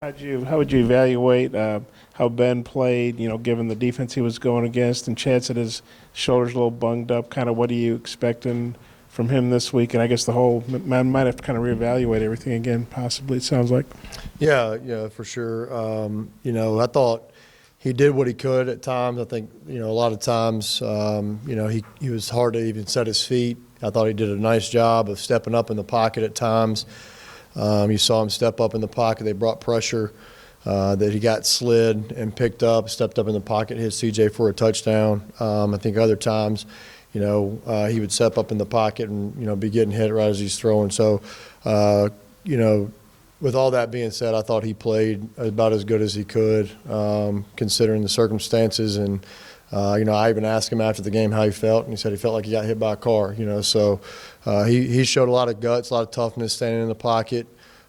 How would you evaluate how Ben played? Given the defense he was going against, and Chad said his shoulders a little bunged up. Kind of, what are you expecting from him this week? And I guess the whole man might have to kind of reevaluate everything again. Possibly, it sounds like. Yeah, for sure. I thought he did what he could at times. I think a lot of times, he was hard to even set his feet. I thought he did a nice job of stepping up in the pocket at times. You saw him step up in the pocket. They brought pressure that he got slid and picked up, stepped up in the pocket, hit CJ for a touchdown. I think other times, he would step up in the pocket and, be getting hit right as he's throwing. So, with all that being said, I thought he played about as good as he could, considering the circumstances. And, I even asked him after the game how he felt, and he said he felt like he got hit by a car, So he showed a lot of guts, a lot of toughness standing in the pocket.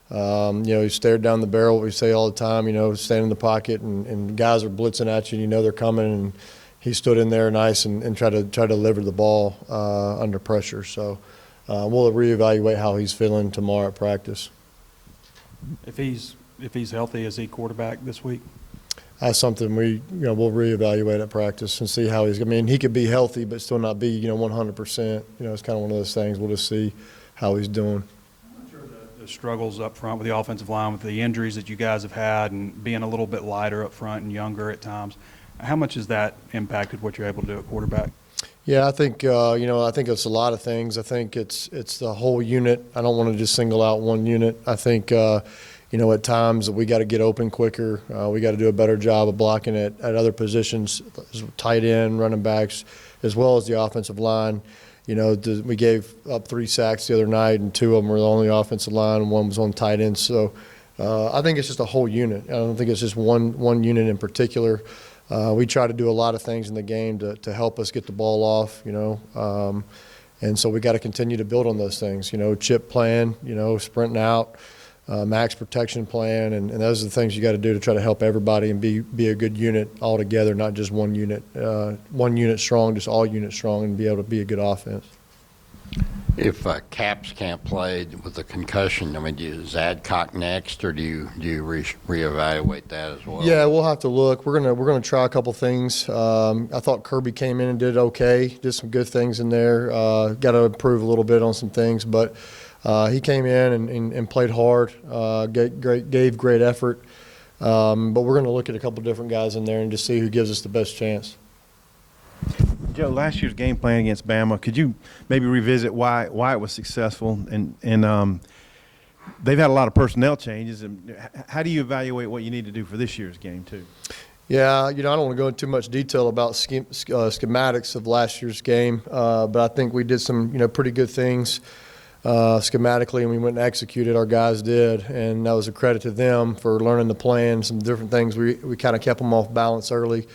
He stared down the barrel, what we say all the time, standing in the pocket, and guys are blitzing at you, and they're coming, and he stood in there nice and tried to deliver the ball under pressure. So we'll reevaluate how he's feeling tomorrow at practice. If he's healthy, is he quarterback this week? That's something we'll reevaluate at practice and see how he's. I mean, he could be healthy but still not be 100%. It's kind of one of those things. We'll just see how he's doing. I'm sure the struggles up front with the offensive line, with the injuries that you guys have had, and being a little bit lighter up front and younger at times. How much has that impacted what you're able to do at quarterback? Yeah, I think I think it's a lot of things. I think it's the whole unit. I don't want to just single out one unit. I think at times we got to get open quicker. We got to do a better job of blocking at other positions, tight end, running backs, as well as the offensive line. We gave up 3 sacks the other night, and 2 of them were on the offensive line, and 1 was on tight end. So I think it's just a whole unit. I don't think it's just one unit in particular. We try to do a lot of things in the game to help us get the ball off, and so we got to continue to build on those things. Chip plan, sprinting out, max protection plan, and those are the things you got to do to try to help everybody and be a good unit all together, not just one unit strong, just all units strong, and be able to be a good offense. If Caps can't play with a concussion, do you Zadcock next, or do you reevaluate that as well? Yeah, we'll have to look. We're gonna try a couple things. I thought Kirby came in and did okay, did some good things in there. Got to improve a little bit on some things, but he came in and played hard, gave great effort. But we're gonna look at a couple different guys in there and just see who gives us the best chance. Joe, last year's game plan against Bama, could you maybe revisit why it was successful? And they've had a lot of personnel changes. And how do you evaluate what you need to do for this year's game too? Yeah, I don't want to go into too much detail about schematics of last year's game, but I think we did some pretty good things schematically, and we went and executed. Our guys did, and that was a credit to them for learning the plan. Some different things we kind of kept them off balance early.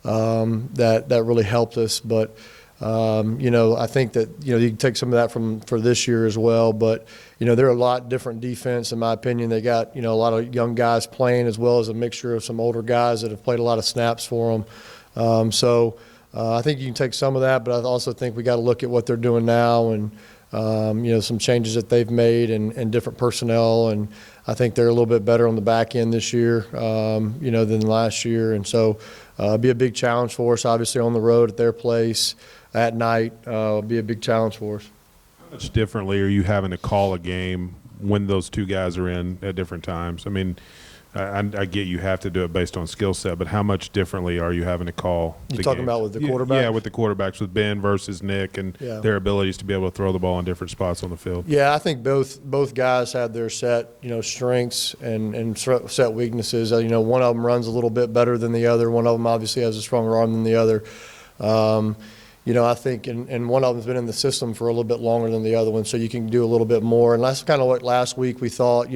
That really helped us, but I think that you can take some of that for this year as well. But they're a lot different defense in my opinion. They got a lot of young guys playing, as well as a mixture of some older guys that have played a lot of snaps for them. So I think you can take some of that, but I also think we got to look at what they're doing now and some changes that they've made and different personnel, and I think they're a little bit better on the back end this year, than last year, and so it'll be a big challenge for us. Obviously, on the road at their place at night, it'll be a big challenge for us. How much differently are you having to call a game when those two guys are in at different times? I get you have to do it based on skill set, but how much differently are you having to call the You talking games? about with the quarterback? Yeah, with the quarterbacks, with Ben versus Nick, and their abilities to be able to throw the ball in different spots on the field. Yeah, I think both guys have their set strengths and set weaknesses. One of them runs a little bit better than the other. One of them obviously has a stronger arm than the other. I think, and one of them's been in the system for a little bit longer than the other one, so you can do a little bit more. And that's kind of what last week we thought,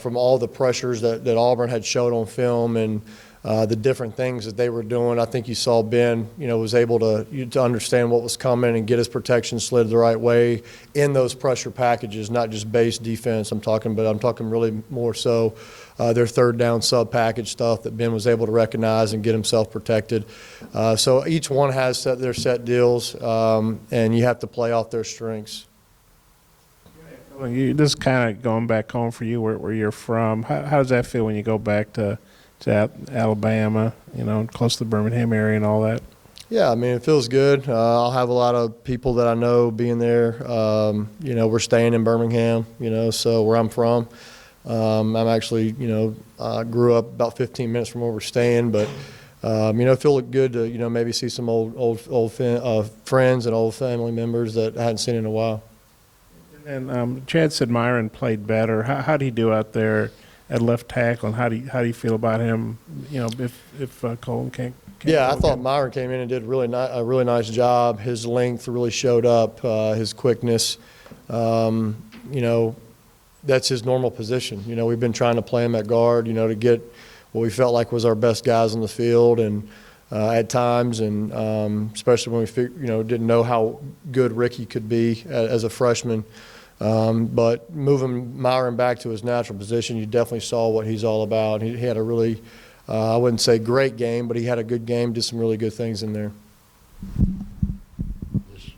from all the pressures that Auburn had showed on film and the different things that they were doing. I think you saw Ben, was able to understand what was coming and get his protection slid the right way in those pressure packages, not just base defense I'm talking really more so their third down sub package stuff that Ben was able to recognize and get himself protected. So each one has their set deals, and you have to play off their strengths. Well, this kind of going back home for you, where you're from. How does that feel when you go back to Alabama? You know, close to the Birmingham area and all that. Yeah, I mean, it feels good. I'll have a lot of people that I know being there. You know, we're staying in Birmingham, you know, so where I'm from. I'm actually, you know, grew up about 15 minutes from where we're staying, but, you know, it feels good to, you know, maybe see some old friends and old family members that I hadn't seen in a while. And Chad said Myron played better. How did he do out there at left tackle, and how do you feel about him? You know, if Colton can't Yeah, I go thought again? Myron came in and did a really nice job. His length really showed up, his quickness. You know, that's his normal position. You know, we've been trying to play him at guard, you know, to get what we felt like was our best guys on the field, and at times, and especially when we you know, didn't know how good Ricky could be as a freshman. But moving Myron back to his natural position, you definitely saw what he's all about. He had a really, I wouldn't say great game, but he had a good game, did some really good things in there.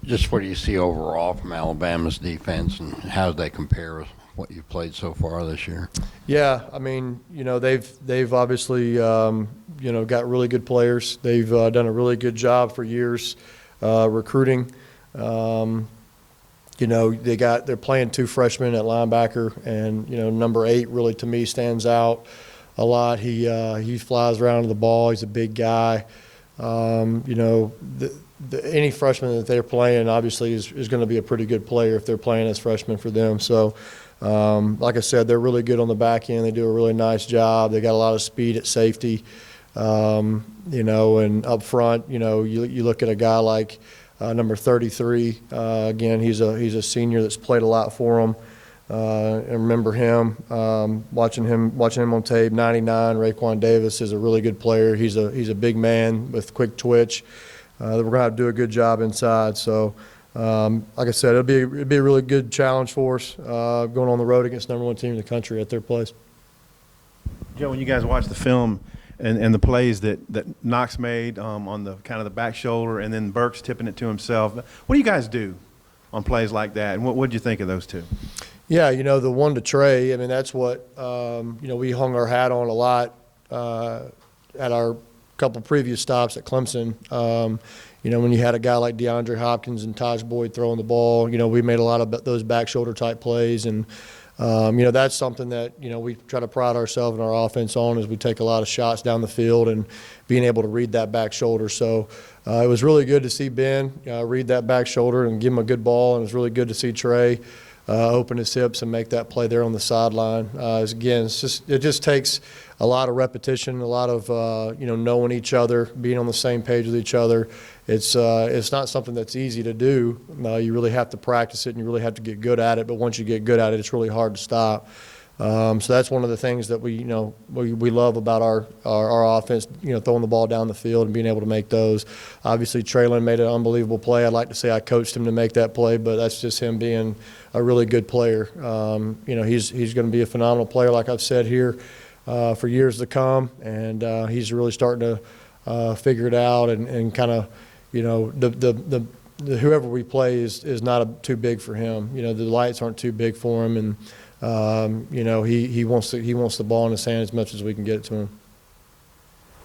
Just what do you see overall from Alabama's defense, and how do they compare with what you've played so far this year? Yeah, I mean, you know, they've obviously, you know, got really good players. They've done a really good job for years recruiting. You know, they're playing two freshmen at linebacker, and you know, number 8 really to me stands out a lot. He flies around to the ball. He's a big guy. You know, any freshman that they're playing obviously is going to be a pretty good player if they're playing as freshmen for them. So, like I said, they're really good on the back end. They do a really nice job. They got a lot of speed at safety. You know, and up front, you know, you look at a guy like number 33. Again, he's a senior that's played a lot for him. And remember him, watching him on tape. 99, Raekwon Davis is a really good player. He's a big man with quick twitch. We're going to have to do a good job inside. So, like I said, it'd be a really good challenge for us going on the road against #1 team in the country at their place. Joe, when you guys watch the film and the plays that Knox made on the kind of the back shoulder, and then Burks tipping it to himself, what do you guys do on plays like that? And what did you think of those two? Yeah, you know, the one to Trey, I mean, that's what, you know, we hung our hat on a lot at our couple previous stops at Clemson. You know, when you had a guy like DeAndre Hopkins and Taj Boyd throwing the ball, you know, we made a lot of those back shoulder type plays. And, you know, that's something that, you know, we try to pride ourselves in our offense on, is we take a lot of shots down the field and being able to read that back shoulder. So it was really good to see Ben read that back shoulder and give him a good ball. And it was really good to see Trey open his hips and make that play there on the sideline. Again, it just takes a lot of repetition, a lot of you know, knowing each other, being on the same page with each other. It's not something that's easy to do. You really have to practice it, and you really have to get good at it. But once you get good at it, it's really hard to stop. So that's one of the things that we love about our offense, you know, throwing the ball down the field and being able to make those. Obviously, Traylon made an unbelievable play. I'd like to say I coached him to make that play, but that's just him being a really good player. You know, he's going to be a phenomenal player, like I've said here, for years to come, and he's really starting to figure it out, and kind of, you know, the whoever we play is not too big for him. You know, the lights aren't too big for him, and you know, he wants the ball in his hand as much as we can get it to him.